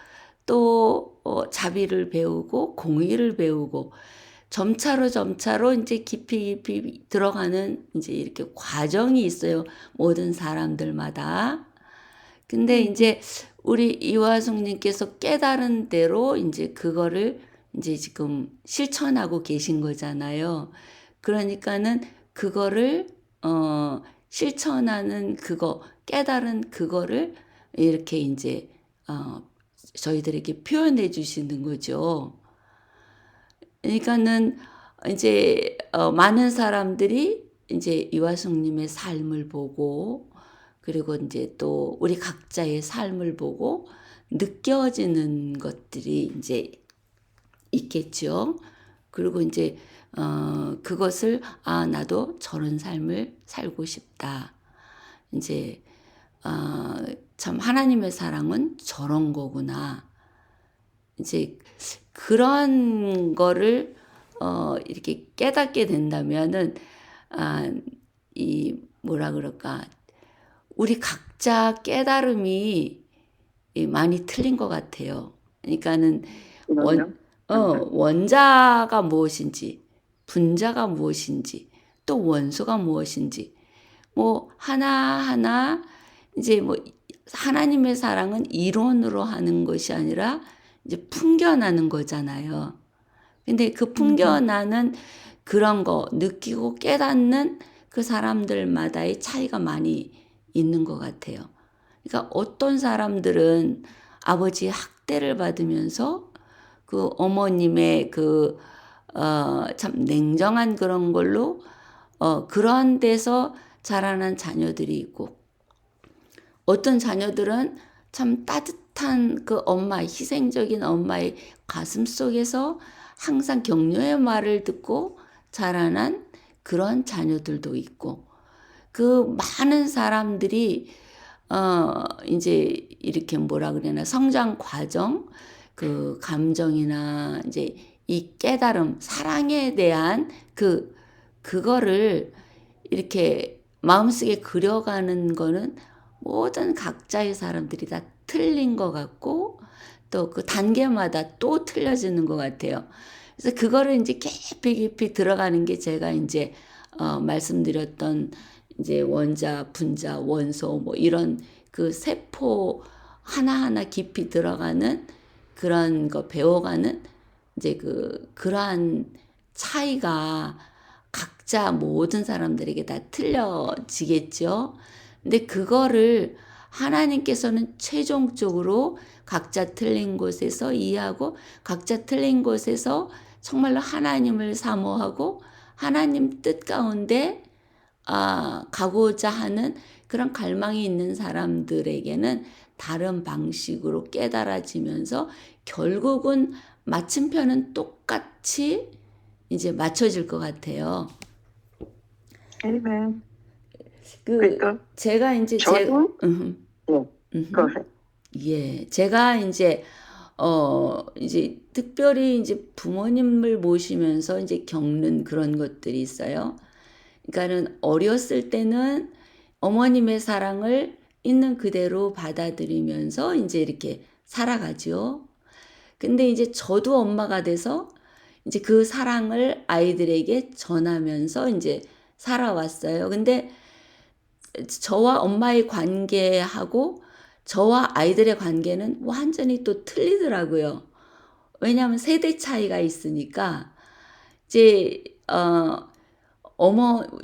또 자비를 배우고 공의를 배우고 점차로 이제 깊이 들어가는 이제 이렇게 과정이 있어요. 모든 사람들마다. 근데 이제 우리 이화숙님께서 깨달은 대로 이제 그거를 이제 지금 실천하고 계신 거잖아요. 그러니까는 그거를 실천하는 깨달은 그거를 이렇게 이제 저희들에게 표현해 주시는 거죠. 그러니까는 이제 많은 사람들이 이제 이화숙님의 삶을 보고 그리고 이제 또 우리 각자의 삶을 보고 느껴지는 것들이 이제 있겠죠. 그리고 이제 그것을 나도 저런 삶을 살고 싶다. 이제 참 하나님의 사랑은 저런 거구나. 이제 그런 거를 이렇게 깨닫게 된다면은 이 뭐라 그럴까, 우리 각자 깨달음이 많이 틀린 것 같아요. 그러니까는 원자가 무엇인지, 분자가 무엇인지, 또 원소가 무엇인지, 뭐 하나하나 이제 뭐 하나님의 사랑은 이론으로 하는 것이 아니라 이제 풍겨나는 거잖아요. 근데 그 풍겨나는 그런 거 느끼고 깨닫는 그 사람들마다의 차이가 많이 있는 것 같아요. 그러니까 어떤 사람들은 아버지 학대를 받으면서 그 어머님의 참 냉정한 그런 걸로 그런 데서 자라난 자녀들이 있고, 어떤 자녀들은 참 따뜻한 그 희생적인 엄마의 가슴 속에서 항상 격려의 말을 듣고 자라난 그런 자녀들도 있고, 그 많은 사람들이 이제 이렇게 뭐라 그러나 성장 과정, 그 감정이나 이제 이 깨달음, 사랑에 대한 그거를 이렇게 마음속에 그려가는 거는 모든 각자의 사람들이 다 틀린 것 같고, 또 그 단계마다 또 틀려지는 것 같아요. 그래서 그거를 이제 깊이 들어가는 게 제가 이제 말씀드렸던 이제 원자, 분자, 원소 뭐 이런 그 세포 하나하나 깊이 들어가는 그런 거 배워가는 이제 그러한 차이가 각자 모든 사람들에게 다 틀려지겠죠. 근데 그거를 하나님께서는 최종적으로 각자 틀린 곳에서 이해하고 각자 틀린 곳에서 정말로 하나님을 사모하고 하나님 뜻 가운데 가고자 하는 그런 갈망이 있는 사람들에게는 다른 방식으로 깨달아지면서 결국은 마침표는 똑같이 이제 맞춰질 것 같아요. 아멘. 그 그러니까 제가 이제 저도 그래. 예, 제가 이제 이제 특별히 이제 부모님을 모시면서 이제 겪는 그런 것들이 있어요. 그러니까는 어렸을 때는 어머님의 사랑을 있는 그대로 받아들이면서 이제 이렇게 살아가죠. 근데 이제 저도 엄마가 돼서 이제 그 사랑을 아이들에게 전하면서 이제 살아왔어요. 근데 저와 엄마의 관계하고 저와 아이들의 관계는 완전히 또 틀리더라고요. 왜냐하면 세대 차이가 있으니까 이제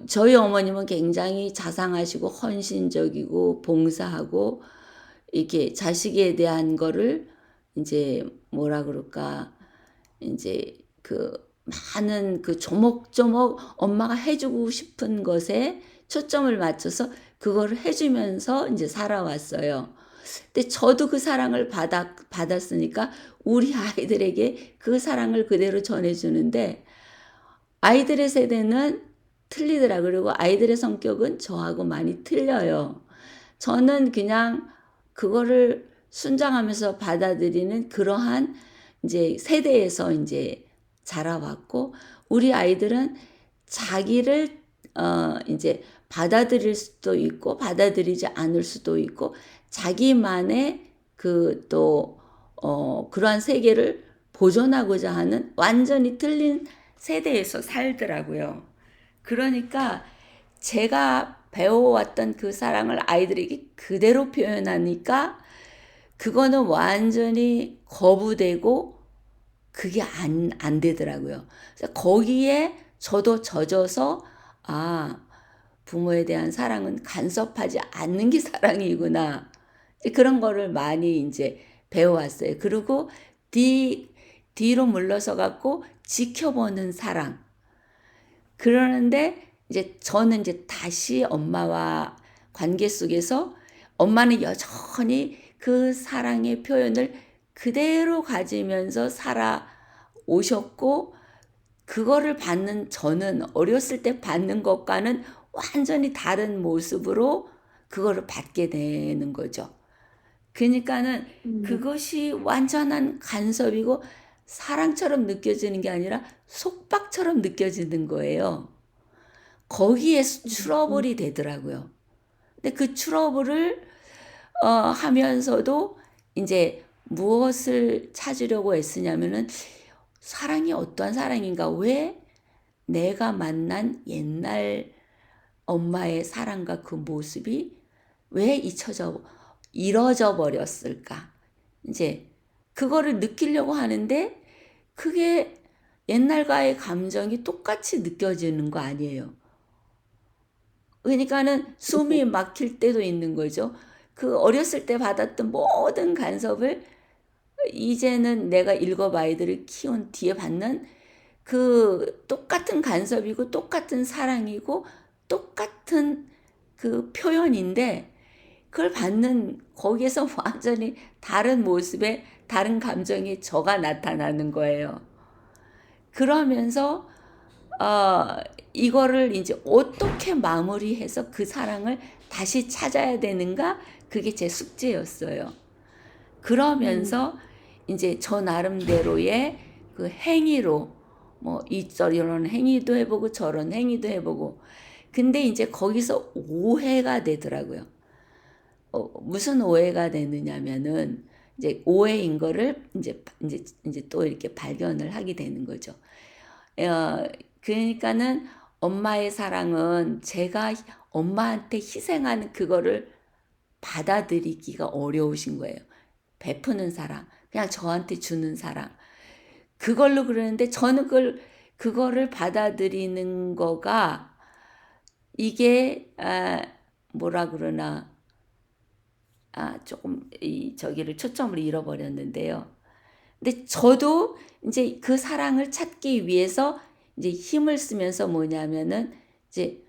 저희 어머님은 굉장히 자상하시고 헌신적이고 봉사하고 이렇게 자식에 대한 거를 이제 뭐라 그럴까 이제 그 많은 그 조목조목 엄마가 해주고 싶은 것에 초점을 맞춰서 그거를 해주면서 이제 살아왔어요. 근데 저도 그 사랑을 받았으니까 우리 아이들에게 그 사랑을 그대로 전해주는데 아이들의 세대는 틀리더라고요. 그리고 아이들의 성격은 저하고 많이 틀려요. 저는 그냥 그거를 순장하면서 받아들이는 그러한 이제 세대에서 이제 자라왔고 우리 아이들은 자기를 이제 받아들일 수도 있고 받아들이지 않을 수도 있고 자기만의 그 또 그러한 세계를 보존하고자 하는 완전히 틀린 세대에서 살더라고요. 그러니까 제가 배워왔던 그 사랑을 아이들에게 그대로 표현하니까 그거는 완전히 거부되고 그게 안 되더라고요. 그래서 거기에 저도 젖어서 부모에 대한 사랑은 간섭하지 않는 게 사랑이구나. 그런 거를 많이 이제 배워왔어요. 그리고 뒤로 물러서 갖고 지켜보는 사랑. 그러는데 이제 저는 이제 다시 엄마와 관계 속에서 엄마는 여전히 그 사랑의 표현을 그대로 가지면서 살아오셨고 그거를 받는 저는 어렸을 때 받는 것과는 완전히 다른 모습으로 그거를 받게 되는 거죠. 그러니까는 그것이 완전한 간섭이고 사랑처럼 느껴지는 게 아니라 속박처럼 느껴지는 거예요. 거기에 트러블이 되더라고요. 근데 그 트러블을 하면서도 이제 무엇을 찾으려고 애쓰냐면은 사랑이 어떠한 사랑인가? 왜 내가 만난 옛날 엄마의 사랑과 그 모습이 왜 잃어져 버렸을까? 이제 그거를 느끼려고 하는데 그게 옛날과의 감정이 똑같이 느껴지는 거 아니에요. 그러니까는 숨이 막힐 때도 있는 거죠. 그 어렸을 때 받았던 모든 간섭을 이제는 내가 일곱 아이들을 키운 뒤에 받는 그 똑같은 간섭이고 똑같은 사랑이고 똑같은 그 표현인데 그걸 받는 거기에서 완전히 다른 모습의 다른 감정이 저가 나타나는 거예요. 그러면서 이거를 이제 어떻게 마무리해서 그 사랑을 다시 찾아야 되는가? 그게 제 숙제였어요. 그러면서 이제 저 나름대로의 그 행위로 뭐 이런 행위도 해보고 저런 행위도 해보고 근데 이제 거기서 오해가 되더라고요. 무슨 오해가 되느냐면은 이제 오해인 거를 이제 또 이렇게 발견을 하게 되는 거죠. 그러니까는 엄마의 사랑은 제가 엄마한테 희생하는 그거를 받아들이기가 어려우신 거예요. 베푸는 사랑, 그냥 저한테 주는 사랑. 그걸로 그러는데 저는 그거를 받아들이는 거가 이게 뭐라 그러나 조금 저기를 초점을 잃어버렸는데요. 근데 저도 이제 그 사랑을 찾기 위해서 이제 힘을 쓰면서 뭐냐면은 이제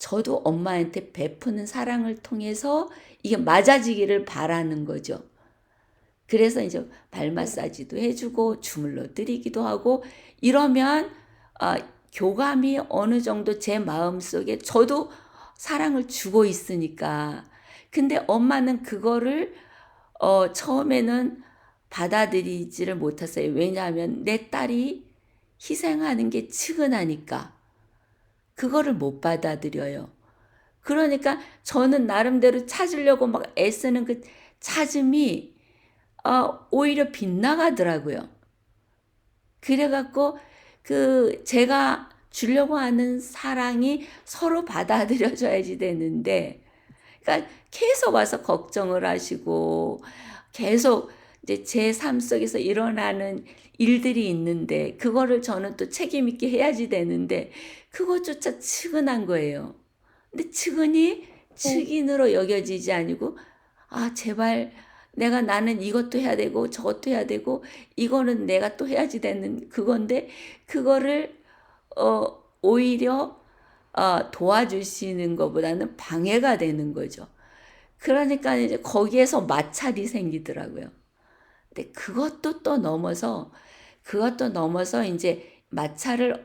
저도 엄마한테 베푸는 사랑을 통해서 이게 맞아지기를 바라는 거죠. 그래서 이제 발 마사지도 해주고 주물러 드리기도 하고 이러면 교감이 어느 정도 제 마음속에 저도 사랑을 주고 있으니까. 근데 엄마는 그거를 처음에는 받아들이지를 못했어요. 왜냐하면 내 딸이 희생하는 게 측은하니까 그거를 못 받아들여요. 그러니까 저는 나름대로 찾으려고 막 애쓰는 그 찾음이 오히려 빗나가더라고요. 그래갖고 제가 주려고 하는 사랑이 서로 받아들여져야지 되는데, 그러니까 계속 와서 걱정을 하시고 계속 이제 제 삶 속에서 일어나는 일들이 있는데 그거를 저는 또 책임 있게 해야지 되는데 그것조차 측은한 거예요. 근데 측은이 측인으로 여겨지지 아니고 제발 나는 이것도 해야 되고 저것도 해야 되고 이거는 내가 또 해야지 되는 그건데 그거를 오히려 도와주시는 것보다는 방해가 되는 거죠. 그러니까 이제 거기에서 마찰이 생기더라고요. 근데 그것도 넘어서 이제 마찰을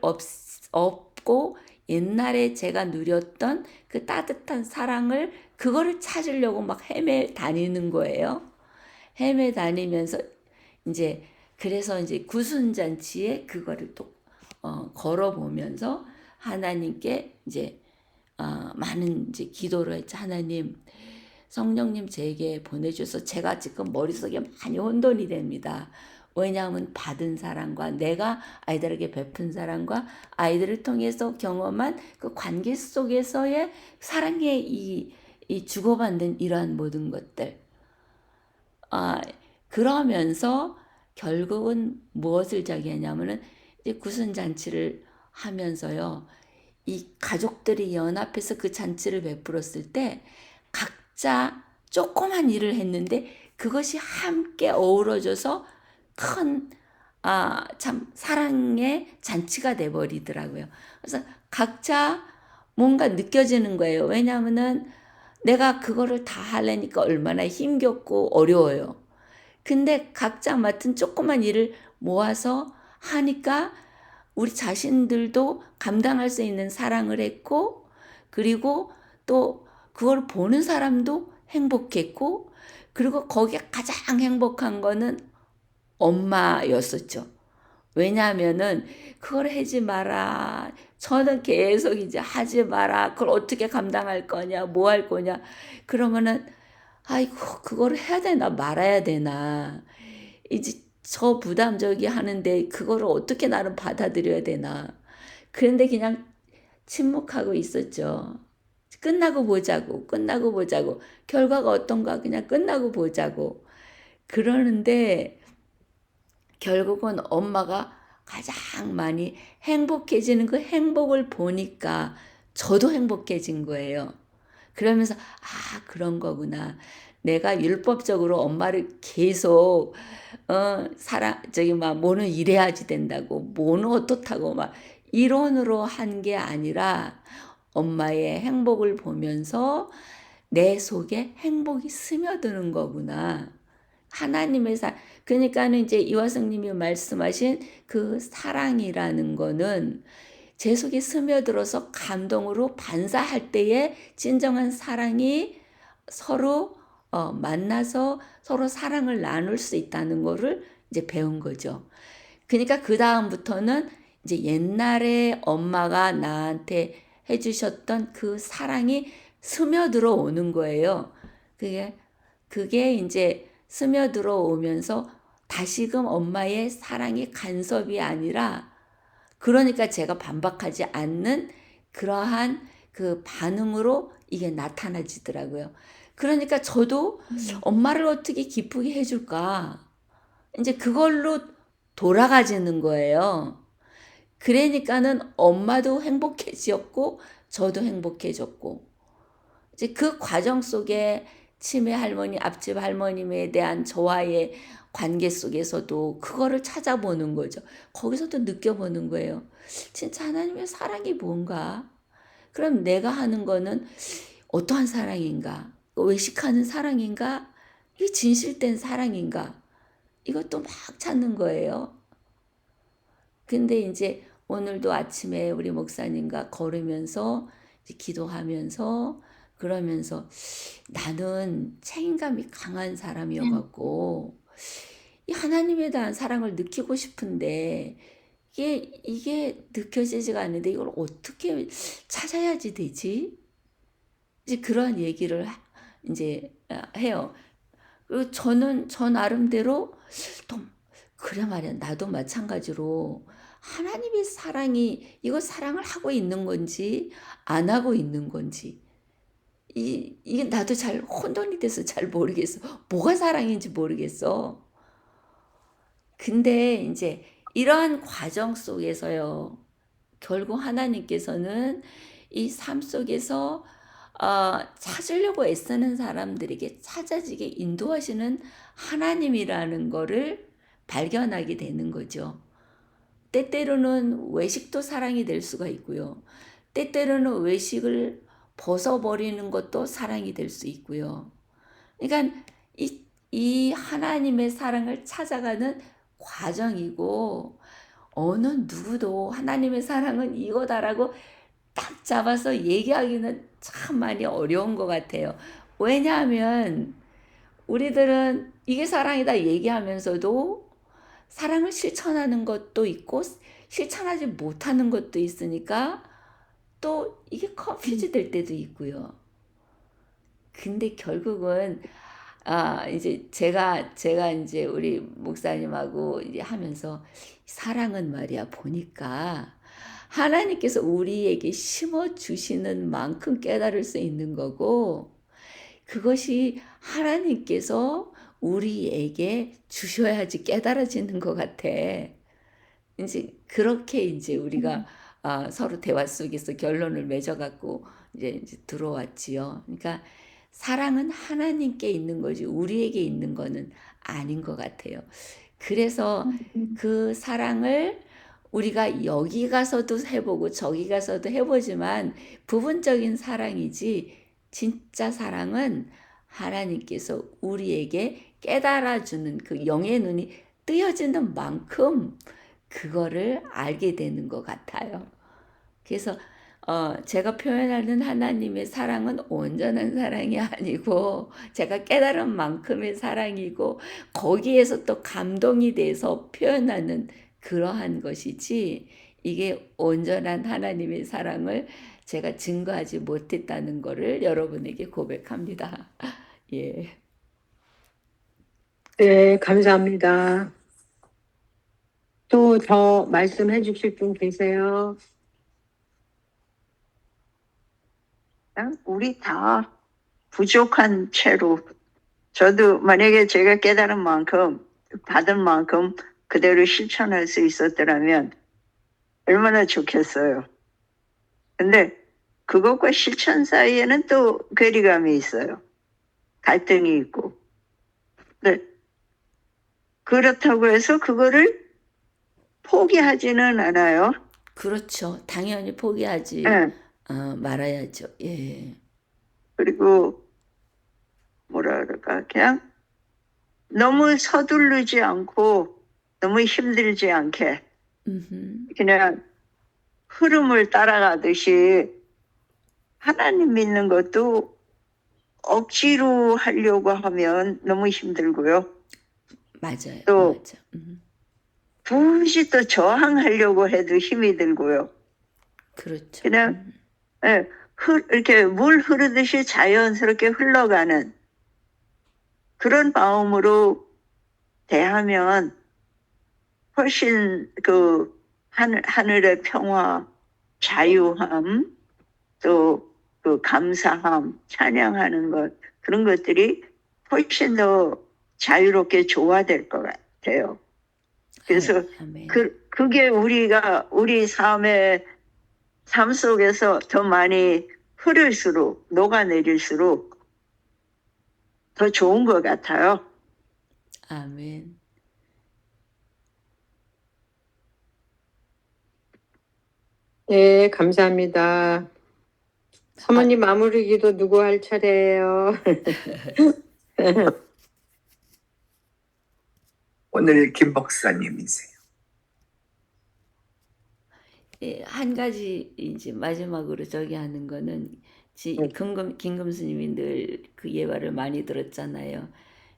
없고 옛날에 제가 누렸던 그 따뜻한 사랑을 그거를 찾으려고 막 헤매 다니는 거예요. 헤매 다니면서 이제 그래서 이제 구순잔치에 그거를 또 걸어보면서 하나님께 이제 많은 이제 기도를 했죠. 하나님, 성령님 제게 보내주셔서 제가 지금 머릿속에 많이 혼돈이 됩니다. 왜냐하면 받은 사랑과 내가 아이들에게 베푼 사랑과 아이들을 통해서 경험한 그 관계 속에서의 사랑의 이 주고받는 이러한 모든 것들. 그러면서 결국은 무엇을 자기하냐면은 이제 구순잔치를 하면서요. 이 가족들이 연합해서 그 잔치를 베풀었을 때 각자 조그만 일을 했는데 그것이 함께 어우러져서 큰 참 사랑의 잔치가 돼버리더라고요. 그래서 각자 뭔가 느껴지는 거예요. 왜냐하면은 내가 그거를 다 하려니까 얼마나 힘겹고 어려워요. 근데 각자 맡은 조그만 일을 모아서 하니까 우리 자신들도 감당할 수 있는 사랑을 했고 그리고 또 그걸 보는 사람도 행복했고 그리고 거기에 가장 행복한 거는 엄마였었죠. 왜냐하면은 그걸 하지 마라. 저는 계속 이제 하지 마라. 그걸 어떻게 감당할 거냐, 뭐 할 거냐. 그러면은 아이고 그걸 해야 되나 말아야 되나. 이제 저 부담적이 하는데 그거를 어떻게 나는 받아들여야 되나. 그런데 그냥 침묵하고 있었죠. 끝나고 보자고. 결과가 어떤가 그냥 끝나고 보자고. 그러는데 결국은 엄마가 가장 많이 행복해지는 그 행복을 보니까 저도 행복해진 거예요. 그러면서 그런 거구나. 내가 율법적으로 엄마를 계속 뭐는 이래야지 된다고 뭐는 어떻다고 막 이론으로 한 게 아니라 엄마의 행복을 보면서 내 속에 행복이 스며드는 거구나. 하나님의 그러니까는 이제 이화성님이 말씀하신 그 사랑이라는 거는 제 속에 스며들어서 감동으로 반사할 때에 진정한 사랑이 서로 만나서 서로 사랑을 나눌 수 있다는 거를 이제 배운 거죠. 그러니까 그 다음부터는 이제 옛날에 엄마가 나한테 해주셨던 그 사랑이 스며들어 오는 거예요. 그게 이제 스며들어 오면서 다시금 엄마의 사랑이 간섭이 아니라 그러니까 제가 반박하지 않는 그러한 그 반응으로 이게 나타나지더라고요. 그러니까 저도 엄마를 어떻게 기쁘게 해줄까? 이제 그걸로 돌아가지는 거예요. 그러니까는 엄마도 행복해졌고 저도 행복해졌고 이제 그 과정 속에 치매 할머니, 앞집 할머님에 대한 저와의 관계 속에서도 그거를 찾아보는 거죠. 거기서도 느껴보는 거예요. 진짜 하나님의 사랑이 뭔가? 그럼 내가 하는 거는 어떠한 사랑인가? 외식하는 사랑인가? 이게 진실된 사랑인가? 이것도 막 찾는 거예요. 근데 이제 오늘도 아침에 우리 목사님과 걸으면서 이제 기도하면서 그러면서 나는 책임감이 강한 사람이어갖고 이 하나님에 대한 사랑을 느끼고 싶은데 이게 느껴지지가 않는데 이걸 어떻게 찾아야지 되지? 이제 그런 얘기를 이제 해요. 그리고 저는 저 나름대로 또 그래 말이야. 나도 마찬가지로 하나님의 사랑이 이거 사랑을 하고 있는 건지 안 하고 있는 건지 이게 나도 잘 혼돈이 돼서 잘 모르겠어. 뭐가 사랑인지 모르겠어. 근데 이제 이러한 과정 속에서요. 결국 하나님께서는 이 삶 속에서 찾으려고 애쓰는 사람들에게 찾아지게 인도하시는 하나님이라는 거를 발견하게 되는 거죠. 때때로는 외식도 사랑이 될 수가 있고요. 때때로는 외식을 벗어버리는 것도 사랑이 될 수 있고요. 그러니까 이 하나님의 사랑을 찾아가는 과정이고 어느 누구도 하나님의 사랑은 이거다라고 딱 잡아서 얘기하기는 참 많이 어려운 것 같아요. 왜냐하면 우리들은 이게 사랑이다 얘기하면서도 사랑을 실천하는 것도 있고 실천하지 못하는 것도 있으니까 또 이게 컨퓨즈 될 때도 있고요. 근데 결국은 이제 제가 이제 우리 목사님하고 이제 하면서 사랑은 말이야 보니까 하나님께서 우리에게 심어 주시는 만큼 깨달을 수 있는 거고 그것이 하나님께서 우리에게 주셔야지 깨달아지는 것 같아. 이제 그렇게 이제 우리가 서로 대화 속에서 결론을 맺어갖고 이제 들어왔지요. 그러니까 사랑은 하나님께 있는 거지 우리에게 있는 거는 아닌 것 같아요. 그래서 그 사랑을 우리가 여기 가서도 해보고 저기 가서도 해보지만 부분적인 사랑이지 진짜 사랑은 하나님께서 우리에게 깨달아주는 그 영의 눈이 뜨여지는 만큼 그거를 알게 되는 것 같아요. 그래서 제가 표현하는 하나님의 사랑은 온전한 사랑이 아니고 제가 깨달은 만큼의 사랑이고 거기에서 또 감동이 돼서 표현하는 그러한 것이지 이게 온전한 하나님의 사랑을 제가 증거하지 못했다는 것을 여러분에게 고백합니다. 예. 네, 감사합니다. 또 더 말씀해 주실 분 계세요? 우리 다 부족한 채로 저도 만약에 제가 깨달은 만큼 받은 만큼 그대로 실천할 수 있었더라면 얼마나 좋겠어요. 근데 그것과 실천 사이에는 또 괴리감이 있어요. 갈등이 있고. 네. 그렇다고 해서 그거를 포기하지는 않아요. 그렇죠. 당연히 포기하지 네. 말아야죠. 예. 그리고 뭐라 그럴까 그냥 너무 서두르지 않고 너무 힘들지 않게 그냥 흐름을 따라가듯이 하나님 믿는 것도 억지로 하려고 하면 너무 힘들고요. 맞아요. 또 맞아. 굳이 또 저항하려고 해도 힘이 들고요. 그렇죠. 그냥 이렇게 물 흐르듯이 자연스럽게 흘러가는 그런 마음으로 대하면 훨씬 그 하늘의 평화, 자유함, 또 그 감사함, 찬양하는 것 그런 것들이 훨씬 더 자유롭게 조화될 것 같아요. 그래서 아멘. 그게 우리 삶 속에서 더 많이 흐를수록 녹아내릴수록 더 좋은 것 같아요. 아멘. 네, 감사합니다. 사모님 마무리 기도 누구 할 차례예요? 오늘 김 목사님이세요. 예, 한 가지 이제 마지막으로 저기 하는 거는 김금 스님이 늘 그 예화를 많이 들었잖아요.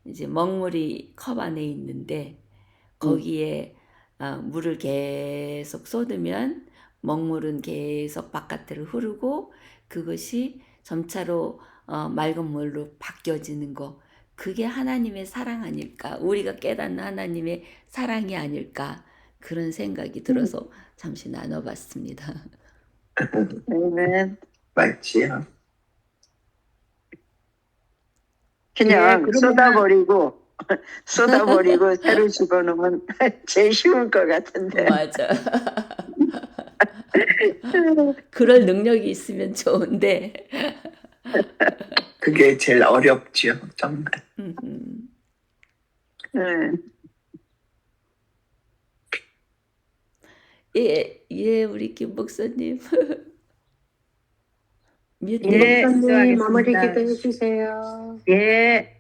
이제 먹물이 컵 안에 있는데 거기에 물을 계속 쏟으면 먹물은 계속 바깥으로 흐르고 그것이 점차로 맑은 물로 바뀌어지는 거. 그게 하나님의 사랑 아닐까? 우리가 깨닫는 하나님의 사랑이 아닐까? 그런 생각이 들어서 잠시 나눠봤습니다. 네. 맞지요? 그냥 그러면- 쏟아버리고 새로 집어넣으면 제일 쉬울 것 같은데. 맞아. 그럴 능력이 있으면 좋은데. 그게 제일 어렵죠, 정말. 네. 예, 우리 김 목사님. 뮤트. 예, 목사님 기도하겠습니다. 마무리 기도해 주세요. 예.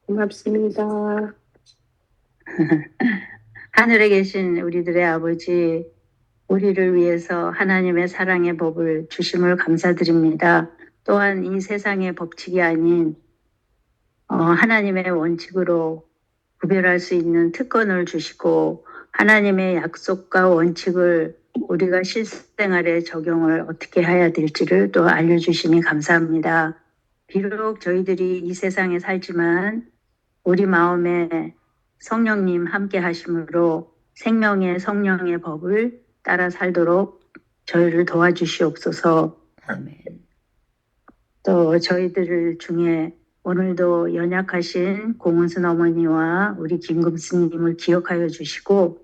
고맙습니다. 하늘에 계신 우리들의 아버지, 우리를 위해서 하나님의 사랑의 법을 주심을 감사드립니다. 또한 이 세상의 법칙이 아닌 하나님의 원칙으로 구별할 수 있는 특권을 주시고 하나님의 약속과 원칙을 우리가 실생활에 적용을 어떻게 해야 될지를 또 알려주시니 감사합니다. 비록 저희들이 이 세상에 살지만 우리 마음에 성령님 함께 하심으로 생명의 성령의 법을 따라 살도록 저희를 도와주시옵소서. 아멘. 또 저희들 중에 오늘도 연약하신 고문순 어머니와 우리 김금 스님을 기억하여 주시고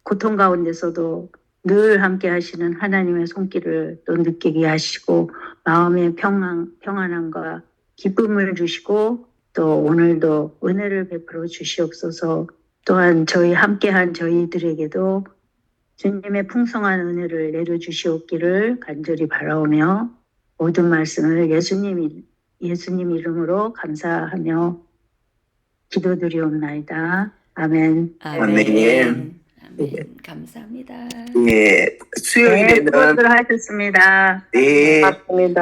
고통 가운데서도 늘 함께 하시는 하나님의 손길을 또 느끼게 하시고 마음의 평안함과 기쁨을 주시고 또 오늘도 은혜를 베풀어 주시옵소서. 또한 저희 함께한 저희들에게도 주님의 풍성한 은혜를 내려주시옵기를 간절히 바라오며 모든 말씀을 예수님 이름으로 감사하며 기도드리옵나이다. 아멘. 아멘. 아멘. 감사합니다. 예, 네, 수요일에는 수고들 하셨습니다. 네. 고맙습니다.